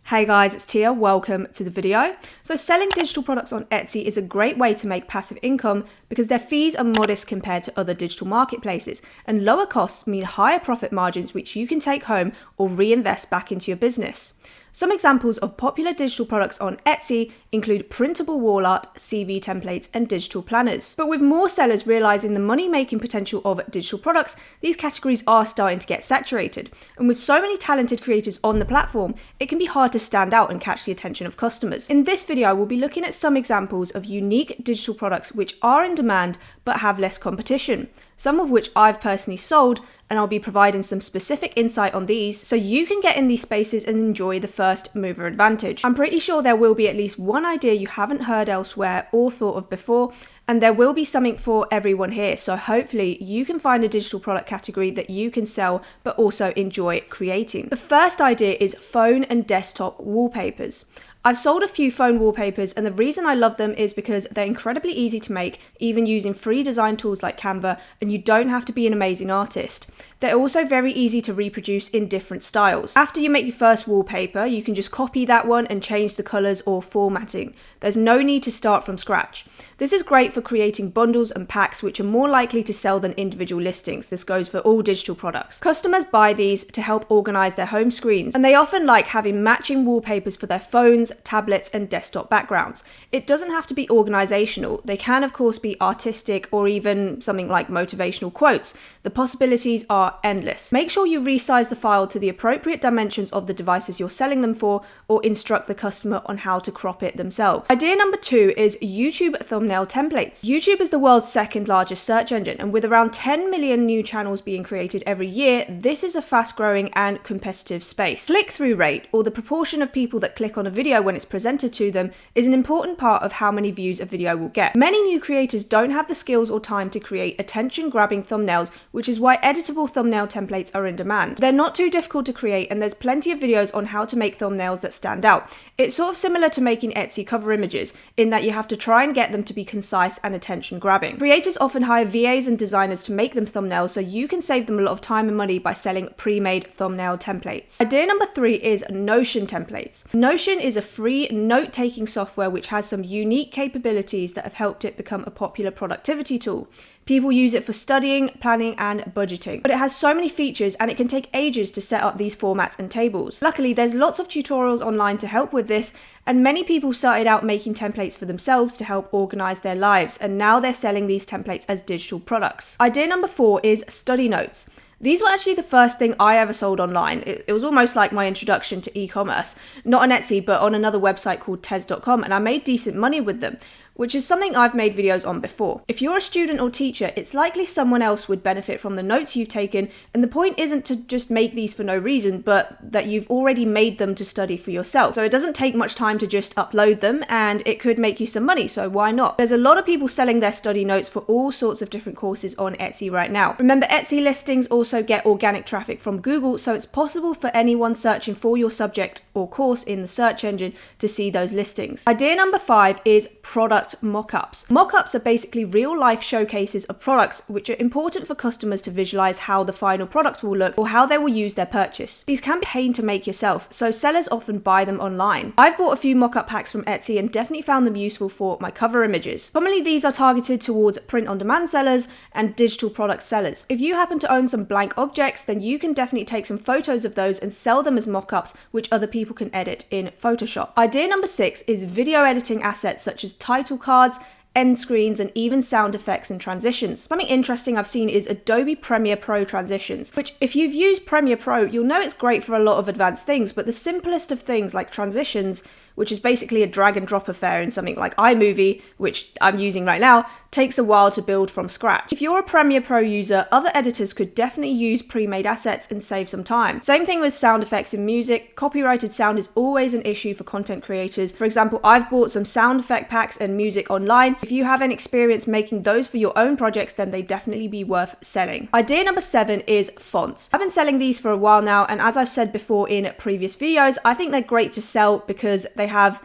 Hey guys, it's Tia. Welcome to the video. So selling digital products on Etsy is a great way to make passive income because their fees are modest compared to other digital marketplaces, and lower costs mean higher profit margins which you can take home or reinvest back into your business. Some examples of popular digital products on Etsy include printable wall art, CV templates, and digital planners. But with more sellers realizing the money-making potential of digital products, these categories are starting to get saturated. And with so many talented creators on the platform, it can be hard to stand out and catch the attention of customers. In this video, we'll be looking at some examples of unique digital products which are in demand but have less competition, some of which I've personally sold, and I'll be providing some specific insight on these so you can get in these spaces and enjoy the first mover advantage. I'm pretty sure there will be at least one idea you haven't heard elsewhere or thought of before, and there will be something for everyone here. So hopefully you can find a digital product category that you can sell but also enjoy creating. The first idea is phone and desktop wallpapers. I've sold a few phone wallpapers, and the reason I love them is because they're incredibly easy to make, even using free design tools like Canva, and you don't have to be an amazing artist. They're also very easy to reproduce in different styles. After you make your first wallpaper, you can just copy that one and change the colors or formatting. There's no need to start from scratch. This is great for creating bundles and packs which are more likely to sell than individual listings. This goes for all digital products. Customers buy these to help organize their home screens, and they often like having matching wallpapers for their phones, tablets, and desktop backgrounds. It doesn't have to be organizational. They can of course be artistic or even something like motivational quotes. The possibilities are endless. Make sure you resize the file to the appropriate dimensions of the devices you're selling them for, or instruct the customer on how to crop it themselves. Idea number 2 is YouTube thumbnail templates. YouTube is the world's second largest search engine, and with around 10 million new channels being created every year, this is a fast growing and competitive space. Click-through rate, or the proportion of people that click on a video when it's presented to them, is an important part of how many views a video will get. Many new creators don't have the skills or time to create attention-grabbing thumbnails, which is why editable thumbnail templates are in demand. They're not too difficult to create, and there's plenty of videos on how to make thumbnails that stand out. It's sort of similar to making Etsy cover images, in that you have to try and get them to be concise and attention-grabbing. Creators often hire VAs and designers to make them thumbnails, so you can save them a lot of time and money by selling pre-made thumbnail templates. Idea number 3 is Notion templates. Notion is a free note-taking software which has some unique capabilities that have helped it become a popular productivity tool. People use it for studying, planning, and budgeting. But it has so many features, and it can take ages to set up these formats and tables. Luckily, there's lots of tutorials online to help with this, and many people started out making templates for themselves to help organize their lives, and now they're selling these templates as digital products. Idea number 4 is study notes. These were actually the first thing I ever sold online. It was almost like my introduction to e-commerce, not on Etsy, but on another website called tez.com, and I made decent money with them, which is something I've made videos on before. If you're a student or teacher, it's likely someone else would benefit from the notes you've taken, and the point isn't to just make these for no reason, but that you've already made them to study for yourself. So it doesn't take much time to just upload them, and it could make you some money, so why not? There's a lot of people selling their study notes for all sorts of different courses on Etsy right now. Remember, Etsy listings also get organic traffic from Google, so it's possible for anyone searching for your subject or course in the search engine to see those listings. Idea number 5 is product mockups. Mockups are basically real-life showcases of products which are important for customers to visualize how the final product will look or how they will use their purchase. These can be a pain to make yourself, so sellers often buy them online. I've bought a few mockup packs from Etsy and definitely found them useful for my cover images. Commonly, these are targeted towards print-on-demand sellers and digital product sellers. If you happen to own some blank objects, then you can definitely take some photos of those and sell them as mockups, which other people can edit in Photoshop. Idea number 6 is video editing assets such as title cards, end screens, and even sound effects and transitions. Something interesting I've seen is Adobe Premiere Pro transitions, which if you've used Premiere Pro, you'll know it's great for a lot of advanced things, but the simplest of things like transitions, which is basically a drag and drop affair in something like iMovie, which I'm using right now, takes a while to build from scratch. If you're a Premiere Pro user, other editors could definitely use pre-made assets and save some time. Same thing with sound effects in music. Copyrighted sound is always an issue for content creators. For example, I've bought some sound effect packs and music online. If you have any experience making those for your own projects, then they'd definitely be worth selling. Idea number 7 is fonts. I've been selling these for a while now, and as I've said before in previous videos, I think they're great to sell because they have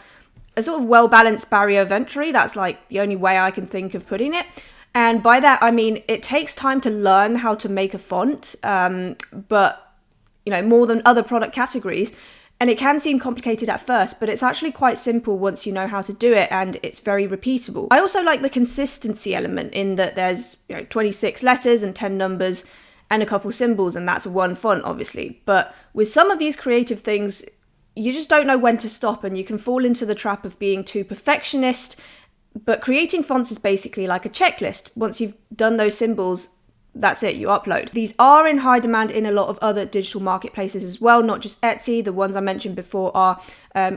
a sort of well-balanced barrier of entry. That's like the only way I can think of putting it. And by that, I mean, it takes time to learn how to make a font, but more than other product categories. And it can seem complicated at first, but it's actually quite simple once you know how to do it, and it's very repeatable. I also like the consistency element in that there's 26 letters and 10 numbers and a couple symbols, and that's one font, obviously. But with some of these creative things, you just don't know when to stop, and you can fall into the trap of being too perfectionist. But creating fonts is basically like a checklist. Once you've done those symbols, that's it, you upload. These are in high demand in a lot of other digital marketplaces as well, not just Etsy. The ones I mentioned before are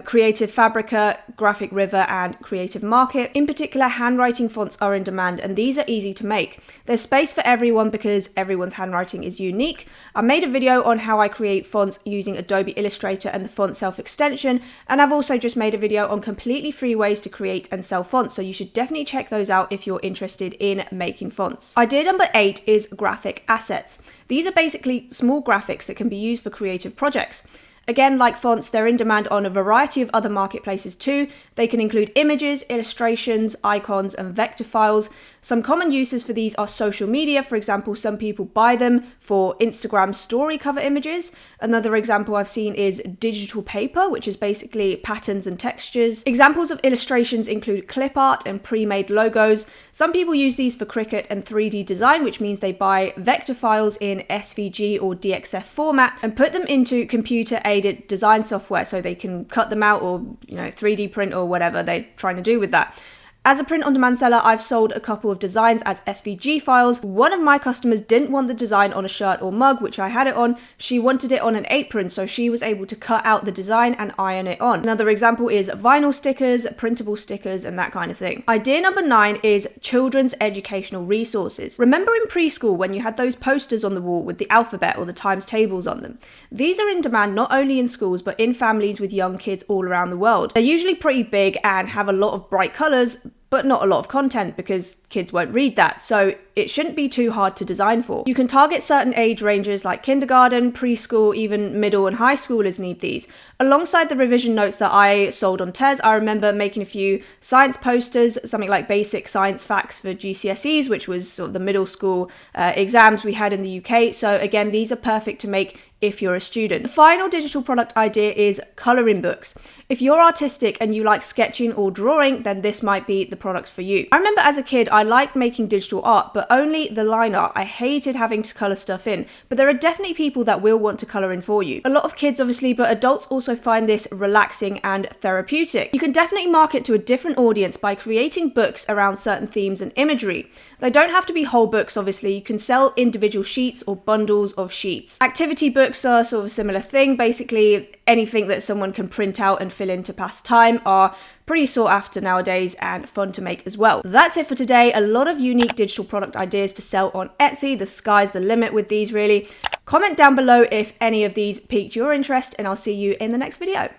Creative Fabrica, Graphic River, and Creative Market. In particular, handwriting fonts are in demand, and these are easy to make. There's space for everyone because everyone's handwriting is unique. I made a video on how I create fonts using Adobe Illustrator and the fontself extension, and I've also just made a video on completely free ways to create and sell fonts, so you should definitely check those out if you're interested in making fonts. Idea number 8 is graphic assets. These are basically small graphics that can be used for creative projects. Again, like fonts, they're in demand on a variety of other marketplaces too. They can include images, illustrations, icons, and vector files. Some common uses for these are social media. For example, some people buy them for Instagram story cover images. Another example I've seen is digital paper, which is basically patterns and textures. Examples of illustrations include clip art and pre-made logos. Some people use these for Cricut and 3D design, which means they buy vector files in SVG or DXF format and put them into computer-aided design software so they can cut them out or 3D print or whatever they're trying to do with that. As a print-on-demand seller, I've sold a couple of designs as SVG files. One of my customers didn't want the design on a shirt or mug, which I had it on. She wanted it on an apron, so she was able to cut out the design and iron it on. Another example is vinyl stickers, printable stickers, and that kind of thing. Idea number 9 is children's educational resources. Remember in preschool when you had those posters on the wall with the alphabet or the times tables on them? These are in demand not only in schools, but in families with young kids all around the world. They're usually pretty big and have a lot of bright colors, but not a lot of content because kids won't read that, so it shouldn't be too hard to design for. You can target certain age ranges like kindergarten, preschool, even middle and high schoolers need these. Alongside the revision notes that I sold on Tez, I remember making a few science posters, something like basic science facts for GCSEs, which was sort of the middle school exams we had in the UK. So again, these are perfect to make if you're a student. The final digital product idea is coloring books. If you're artistic and you like sketching or drawing, then this might be the product for you. I remember as a kid, I liked making digital art, but only the line art. I hated having to color stuff in, but there are definitely people that will want to color in for you. A lot of kids obviously, but adults also find this relaxing and therapeutic. You can definitely market to a different audience by creating books around certain themes and imagery. They don't have to be whole books, obviously. You can sell individual sheets or bundles of sheets. Activity books are sort of a similar thing. Basically, anything that someone can print out and fill in to pass time are pretty sought after nowadays and fun to make as well. That's it for today. A lot of unique digital product ideas to sell on Etsy. The sky's the limit with these, really. Comment down below if any of these piqued your interest, and I'll see you in the next video.